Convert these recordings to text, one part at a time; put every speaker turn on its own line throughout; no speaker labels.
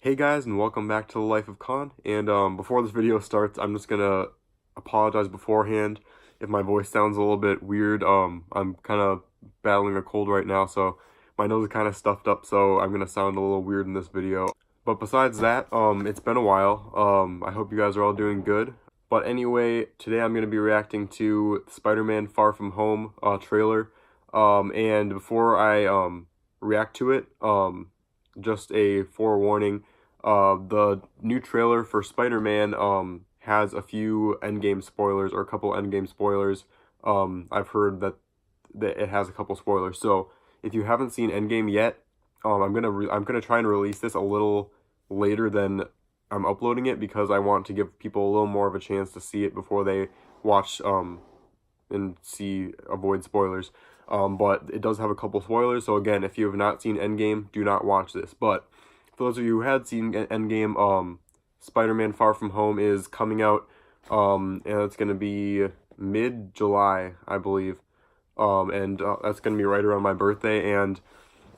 Hey guys, and welcome back to the Life of Con. And before this video starts, I'm just gonna apologize beforehand if my voice sounds a little bit weird. I'm kind of battling a cold right now, so my nose is kind of stuffed up, so I'm gonna sound a little weird in this video. But besides that, it's been a while. I hope you guys are all doing good. But anyway, today I'm gonna be reacting to Spider-Man Far From Home trailer. And before I react to it, just a forewarning. The new trailer for Spider-Man has a few Endgame spoilers, or a couple Endgame spoilers. I've heard that it has a couple spoilers. So if you haven't seen Endgame yet, I'm gonna try and release this a little later than I'm uploading it, because I want to give people a little more of a chance to see it before they watch and avoid spoilers. But it does have a couple spoilers, so again, if you have not seen Endgame, do not watch this. But for those of you who had seen Endgame, Spider-Man Far From Home is coming out, and it's going to be mid-July, I believe, and that's going to be right around my birthday. And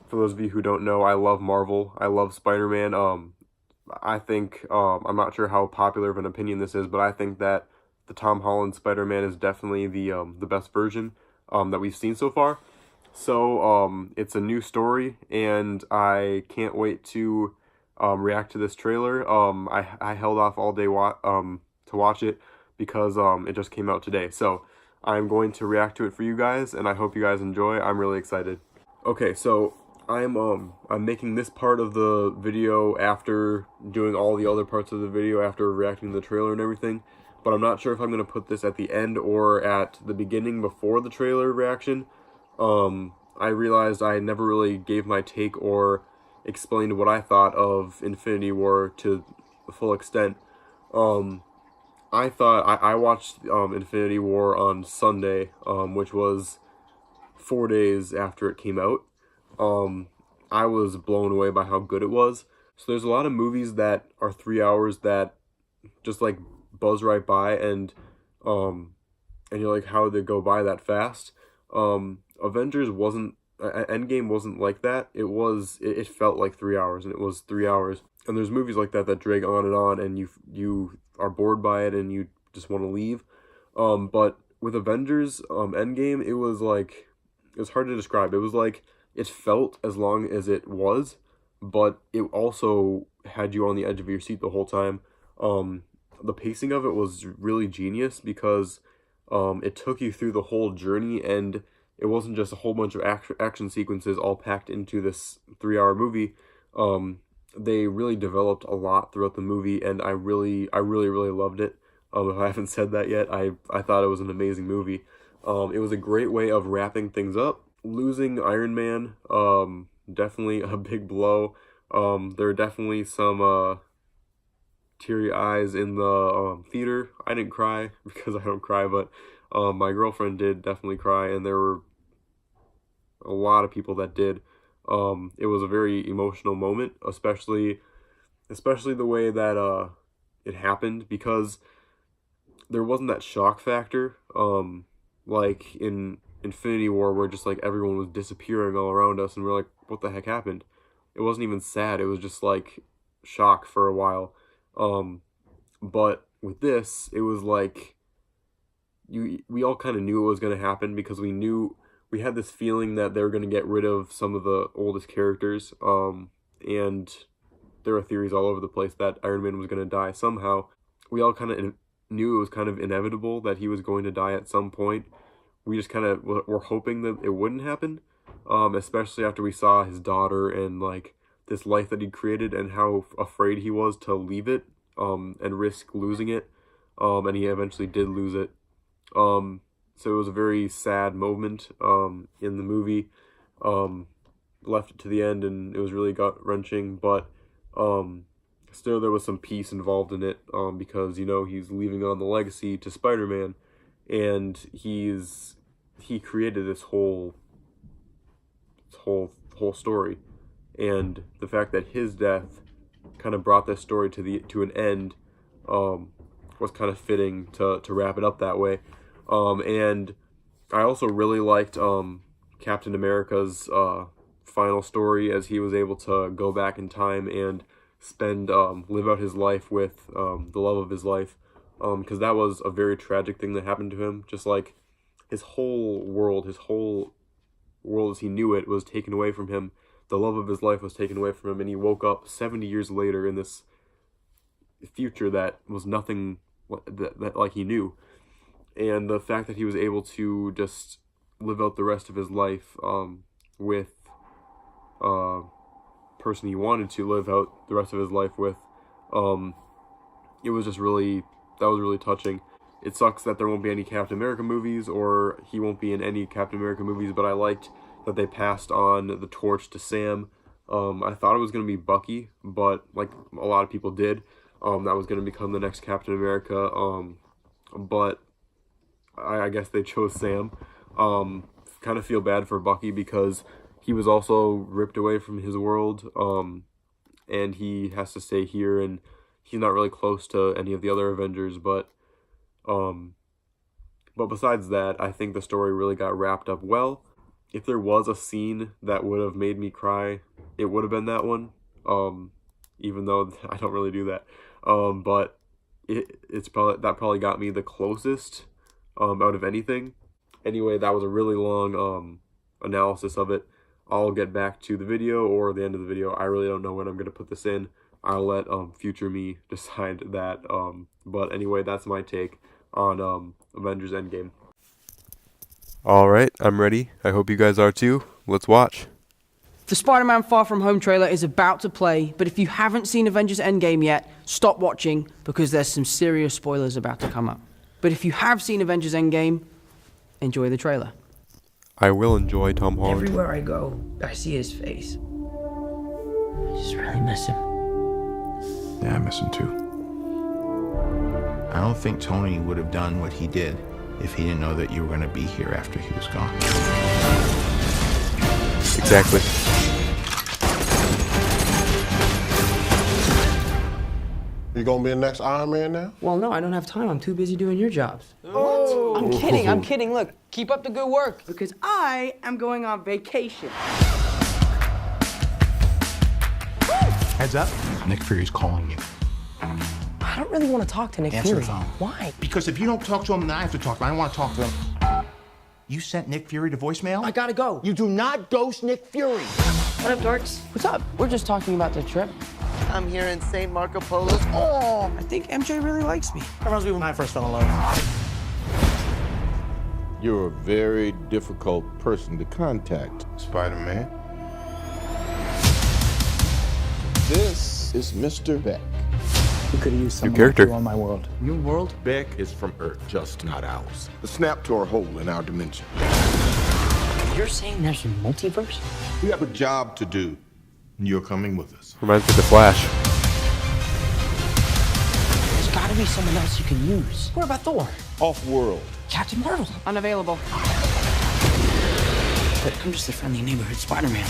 for those of you who don't know, I love Marvel, I love Spider-Man. I think, I'm not sure how popular of an opinion this is, but I think that the Tom Holland Spider-Man is definitely the best version that we've seen so far. So it's a new story, and I can't wait to react to this trailer. I held off all day to watch it because it just came out today. So I'm going to react to it for you guys, and I hope you guys enjoy. I'm really excited. Okay, so I'm making this part of the video after doing all the other parts of the video, after reacting to the trailer and everything. But I'm not sure if I'm going to put this at the end or at the beginning before the trailer reaction. I realized I never really gave my take or explained what I thought of Infinity War to the full extent. I watched Infinity War on Sunday, which was 4 days after it came out. I was blown away by how good it was. So there's a lot of movies that are 3 hours that just like buzz right by, and you're like, how did they go by that fast? Avengers wasn't, Endgame wasn't like that. It felt like 3 hours, and it was 3 hours. And there's movies like that that drag on, and you are bored by it, and you just want to leave. But with Avengers, Endgame, it was hard to describe. It was like, it felt as long as it was, but it also had you on the edge of your seat the whole time. The pacing of it was really genius, because it took you through the whole journey, and it wasn't just a whole bunch of action sequences all packed into this 3 hour movie. They really developed a lot throughout the movie, and I really loved it. If I haven't said that yet, I thought it was an amazing movie. It was a great way of wrapping things up. Losing Iron Man, definitely a big blow. There are definitely some teary eyes in the theater. I didn't cry because I don't cry, but my girlfriend did definitely cry, and there were a lot of people that did. It was a very emotional moment, especially the way that it happened, because there wasn't that shock factor like in Infinity War, where just like everyone was disappearing all around us and we're like, what the heck happened? It wasn't even sad, it was just like shock for a while. But with this, it was like we all kind of knew it was going to happen, because we had this feeling that they were going to get rid of some of the oldest characters, and there were theories all over the place that Iron Man was going to die somehow. We all kind of knew it was kind of inevitable that he was going to die at some point. We just kind of were hoping that it wouldn't happen, especially after we saw his daughter and like this life that he created, and how afraid he was to leave it and risk losing it, and he eventually did lose it. So it was a very sad moment in the movie. Left it to the end, and it was really gut-wrenching, but still there was some peace involved in it, because, you know, he's leaving on the legacy to Spider-Man, and he created this whole story, and the fact that his death kind of brought this story to an end was kind of fitting to wrap it up that way. And I also really liked Captain America's final story, as he was able to go back in time and live out his life with the love of his life, because that was a very tragic thing that happened to him. Just like his whole world as he knew it was taken away from him. The love of his life was taken away from him, and he woke up 70 years later in this future that was nothing that like he knew. And the fact that he was able to just live out the rest of his life with person he wanted to live out the rest of his life with, it was just really, that was really touching. It sucks that there won't be any Captain America movies, or he won't be in any Captain America movies, but I liked that they passed on the torch to Sam. I thought it was going to be Bucky, but like a lot of people did, that was going to become the next Captain America, but I guess they chose Sam. Kind of feel bad for Bucky because he was also ripped away from his world, and he has to stay here, and he's not really close to any of the other Avengers, but besides that, I think the story really got wrapped up well. If there was a scene that would have made me cry, it would have been that one, even though I don't really do that, but that probably got me the closest out of anything. Anyway, that was a really long analysis of it. I'll get back to the video or the end of the video. I really don't know when I'm going to put this in. I'll let future me decide that. But anyway, that's my take on Avengers Endgame. Alright, I'm ready. I hope you guys are too. Let's watch.
The Spider-Man Far From Home trailer is about to play, but if you haven't seen Avengers Endgame yet, stop watching because there's some serious spoilers about to come up. But if you have seen Avengers Endgame, enjoy the trailer.
I will enjoy Tom Holland.
Everywhere I go, I see his face. I just really miss him.
Yeah, I miss him too. I don't think Tony would have done what he did if he didn't know that you were going to be here after he was gone.
Exactly.
You gonna be the next Iron Man now?
Well, no, I don't have time. I'm too busy doing your jobs. What? I'm kidding. Look, keep up the good work. Because I am going on vacation.
Heads up, Nick Fury's calling you.
I don't really want to talk to Nick
Answer
Fury.
the phone.
Why?
Because if you don't talk to him, then I have to talk to him. I don't want to talk to him. You sent Nick Fury to voicemail?
I gotta go.
You do not ghost Nick Fury.
What up, dorks?
What's up? We're just talking about the trip.
I'm here in St. Marco Polo's.
Oh, I think MJ really likes me.
That reminds me when I first fell in love.
You're a very difficult person to contact, Spider-Man. This is Mr. Beck.
We could have used someone
character.
like you on my world.
Your world?
Beck is from Earth, just not ours. The snap to our hole in our dimension.
You're saying there's a multiverse?
We have a job to do, and you're coming with us.
Reminds me of The Flash.
There's gotta be someone else you can use. What about Thor?
Off-world.
Captain Marvel? Unavailable. But I'm just a friendly neighborhood Spider-Man.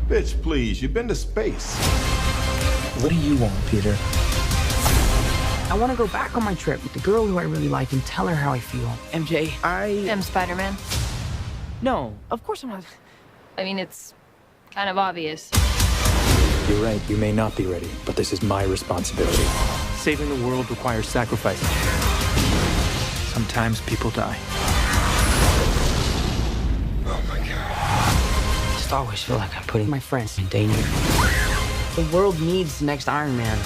Bitch, please, you've been to space.
What do you want, Peter?
I want to go back on my trip with the girl who I really like and tell her how I feel. MJ, I
am Spider-Man.
No, of course I'm not.
I mean, it's kind of obvious.
You're right, you may not be ready, but this is my responsibility. Saving the world requires sacrifice. Sometimes people die.
Oh my God.
I just always feel like I'm putting my friends in danger. The world needs the next Iron Man.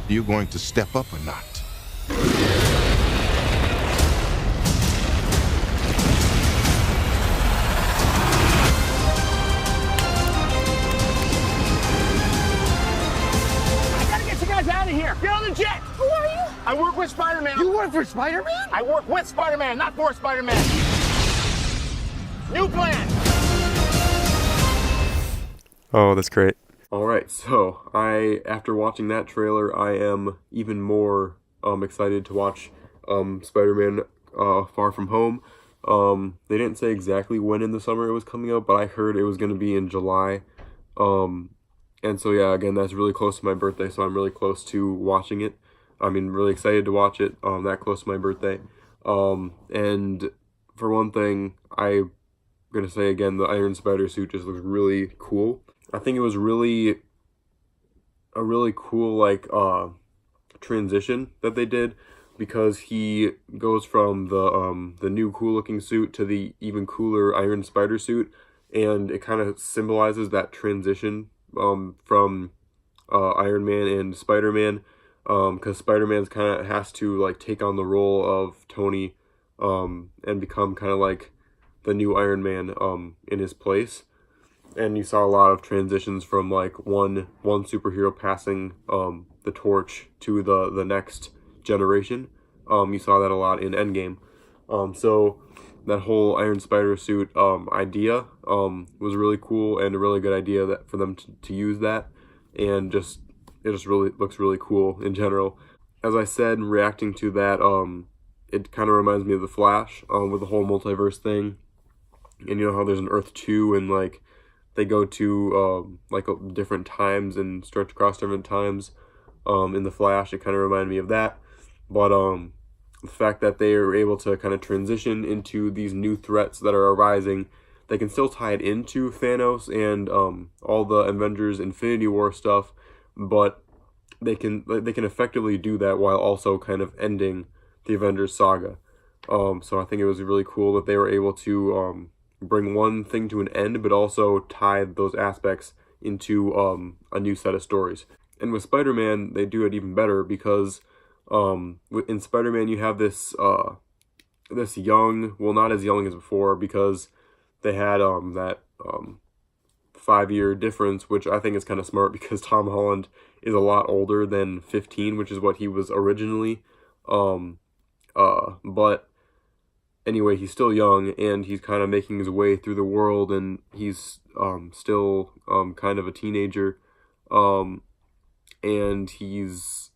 Are you going to step up or not?
I gotta get you guys out of here! Get on the jet! Who are you? I work with Spider-Man.
You work for Spider-Man?
I work with Spider-Man, not for Spider-Man. New plan!
Oh, that's great. Alright, so after watching that trailer, I am even more excited to watch Spider-Man Far From Home. They didn't say exactly when in the summer it was coming out, but I heard it was going to be in July. And so yeah, again, that's really close to my birthday, so I'm really close to watching it. I mean, really excited to watch it that close to my birthday. And for one thing, I gonna say again, the Iron Spider suit just looks really cool. I think it was really a really cool like transition that they did, because he goes from the new cool looking suit to the even cooler Iron Spider suit, and it kind of symbolizes that transition from Iron Man and Spider-Man, because Spider-Man's kind of has to like take on the role of Tony and become kind of like the new Iron Man in his place. And you saw a lot of transitions from like one superhero passing the torch to the next generation. You saw that a lot in Endgame. So that whole Iron Spider suit idea was really cool, and a really good idea that for them to use that, and it just really looks really cool in general. As I said, reacting to that, it kind of reminds me of The Flash with the whole multiverse thing, and you know how there's an Earth 2 and like they go to like different times and stretch across different times in The Flash. It kind of reminded me of that, but the fact that they are able to kind of transition into these new threats that are arising, they can still tie it into Thanos and all the Avengers Infinity War stuff, but they can effectively do that while also kind of ending the Avengers saga. So I think it was really cool that they were able to bring one thing to an end, but also tie those aspects into a new set of stories. And with Spider-Man, they do it even better, because in Spider-Man you have this this young, well, not as young as before, because they had that 5-year difference, which I think is kind of smart, because Tom Holland is a lot older than 15, which is what he was originally. But anyway, he's still young, and he's kind of making his way through the world, and he's still kind of a teenager, and he's,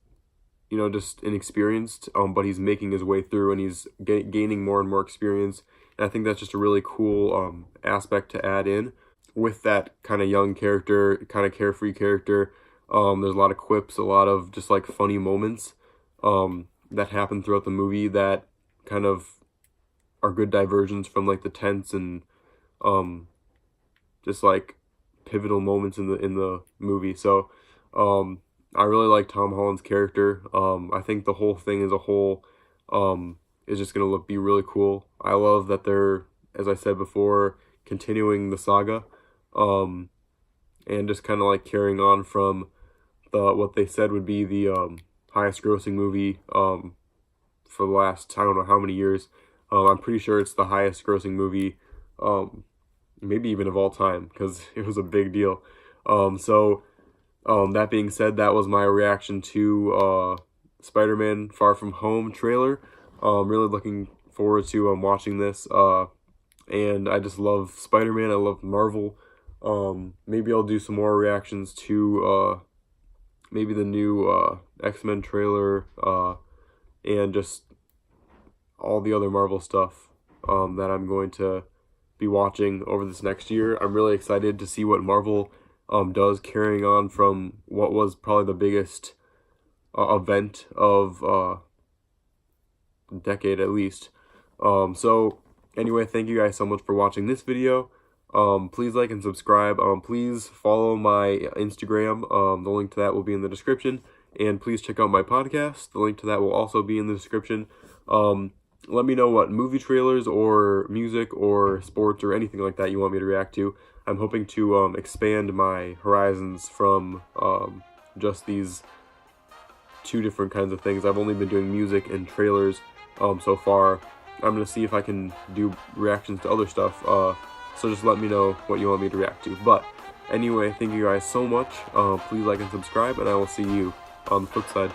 you know, just inexperienced, but he's making his way through, and he's gaining more and more experience. And I think that's just a really cool aspect to add in with that kind of young character, kind of carefree character. There's a lot of quips, a lot of just like funny moments that happen throughout the movie that kind of are good diversions from like the tense and just like pivotal moments in the movie. So I really like Tom Holland's character. I think the whole thing as a whole is just gonna be really cool. I love that they're, as I said before, continuing the saga, and just kind of like carrying on from what they said would be the highest grossing movie for the last, I don't know how many years. I'm pretty sure it's the highest grossing movie, maybe even of all time, because it was a big deal. That being said, that was my reaction to Spider-Man Far From Home trailer. Really looking forward to watching this. And I just love Spider-Man. I love Marvel. Maybe I'll do some more reactions to maybe the new X-Men trailer and just all the other Marvel stuff that I'm going to be watching over this next year. I'm really excited to see what Marvel does, carrying on from what was probably the biggest event of decade at least. So anyway, thank you guys so much for watching this video. Please like and subscribe. Please follow my Instagram. The link to that will be in the description. And please check out my podcast. The link to that will also be in the description. Let me know what movie trailers or music or sports or anything like that you want me to react to. I'm hoping to expand my horizons from just these two different kinds of things. I've only been doing music and trailers so far. I'm going to see if I can do reactions to other stuff. So just let me know what you want me to react to. But anyway, thank you guys so much. Please like and subscribe, and I will see you on the flip side.